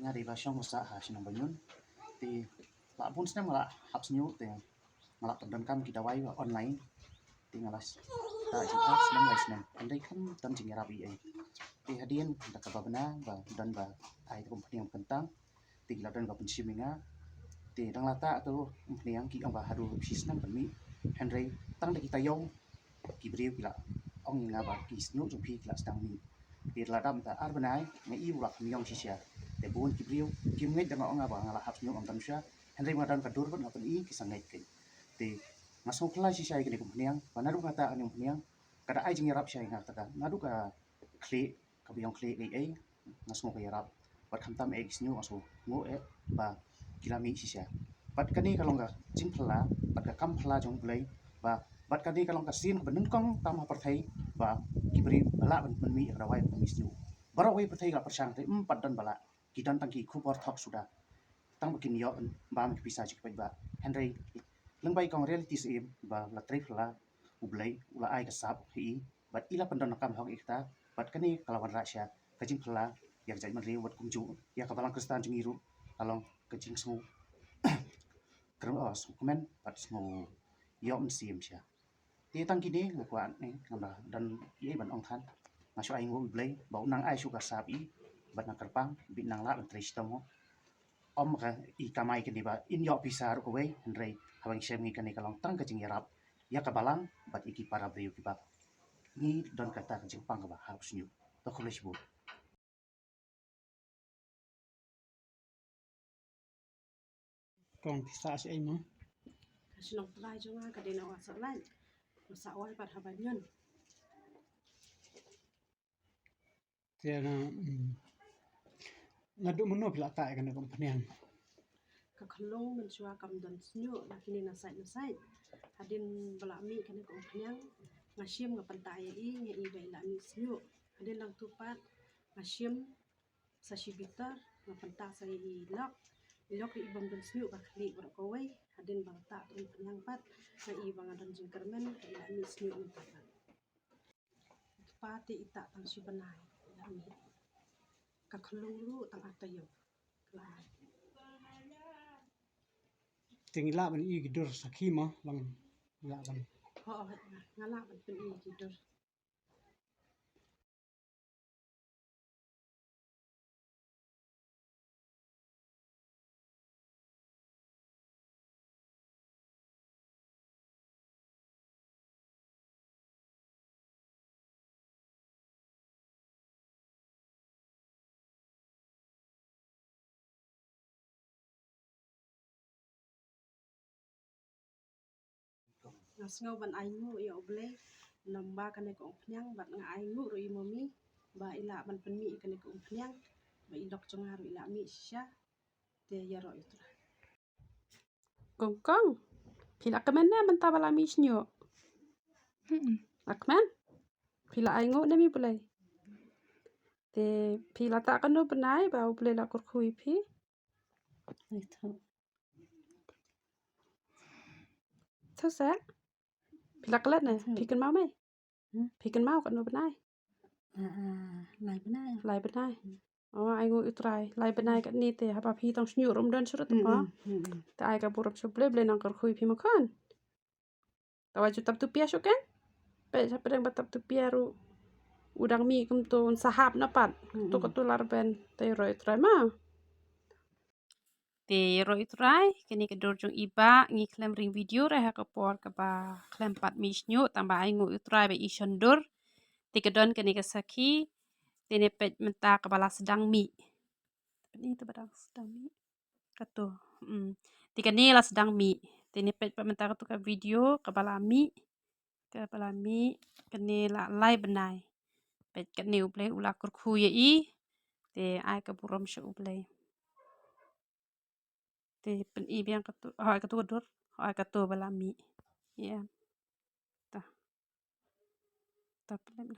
nga di ba siyang masa ha sinang banyun ti la pun sina mala haps nyu ti mala dan kam kita wai online ti ngalas ta jing apps nam lai sinam andai kan tan jing rabi ai ti hadian da ka babna ba dan ba ai ko pniang kentang ti la dan ba pensi minga ti dang lata tu pniang ki ang ba hadu sisnam permi henry tang da kita yong ki brio kila ong nga ba ki snyu jung pi kila stang mi ti la dam ta ar banai me i ulak myong sisia te bun ki brio ki ngai da nga ba ngala haps nyu ang tan sya henry ma dan ka dur ban ngapen i ki sangai ke ti ngasong kla sisia ki ko pniang panadu kata an yung pniang kada ai jing yarap sya nga ta ngadu ka kli ka biong kli ai ngasong ka yarap bat khamtam e snyu aso ngo e ba kilami sisia bat kani kalau nggak jing phla bat ka kam phla jong blai ba bat kani kalau ka sin benung kong tama perthai ba kibri bala ben mi rawai ben misnu barawai perthai ga persang te empat dan bala kidan tangki khupor thok sudah tang bakin yo ba mi bisa jik ba henry lengbai kong reality sim ba la trip la ublai ula ai ka sap hi bat ila pendan kam hok ikta bat kani kalawan rasya kajing phla yak jai man riwat kumju ya ka balang kristan jingiru along kajing su kram os komen bat smo yom sim sya ti tang kini ngkuan ni ngamba dan ye ban ong than masuk ai ngul blai bau nang ai suka sapi bat na kerpang bit nang la tris tomo om ka i kamai ke diba in yo pisar ko wei ndrei hawang sem ngi kani kalong tang ka jing yarap ya ka balang bat iki para brio ki bab ni don kata ka jing pang ba harus nyu to khulish bu Kong pisa si ay mo. Sinong play jo nga kadena wa sa lan. Masa wal pat habanyon. Kaya na ngadu mo no pila ta kan kong paniang. Kakalong man siya kam don snyo lakini na side. Hadin balami kan ko kanyang ngasyem nga pantay i nga ibay lami snyo. Hadin lang tupat ngasyem sa shibita nga panta sa ilok. Ilok ri ibang don snyo bakli bro ko way. Hadin bangta tong kanyang pat nga ibang don jing kermen kay lami snyo ng tanan. Pati ita tang sibanay lami. Kakalulu tang atayo. Kelai. Tingila ban i gidur sakhi mo lang la ban. Oo, ngala ban pun tidur. Ngasngaw ban aingu ya oble namba kane ko pnyang bat nga aingu ro imomi ba ila ban penmi kane ko pnyang ba ilok chonga ro ila mi sya te ya ro itu. Kongkong. Pila kemen na ban tabala mi snyo. Akman. Pila aingu na mi bulai. Te pila ta kanu benai ba oble la kur khui pi. Itu. Sa pila kelat na piken mau mai. Piken mau kanu benai. Lai benai. Oh, ai ngồi utrai, lai benai kat ni te haba phi tong snyu rom dan surut pa. Ta ai ka burap suble ble nang kar khui phi makan. Tawa jutap tu pia kan? Pe sa pedang batap tu pia ru udang mi kum tu sahap na pat. Tu ko tu lar ben te roi utrai ma. Te roi utrai kini ke dorjong iba ngi klem ring video re ha ka por ka ba klem pat mi snyu tamba ai ngồi utrai be isondur. Te kedon kini ke saki tene pet menta kepala sedang mi. Ini tu badang sedang mi. Katu. Tika ni lah sedang mi. Tene pet menta katu ka video kepala mi. Kepala mi kene la lai benai. Pet kene ublai ula kurku ye i. Te ai ka buram sya ublai. Te pen i biang katu. Hai katu dur. Hai katu bala mi. Ya. Ta. Ta pelem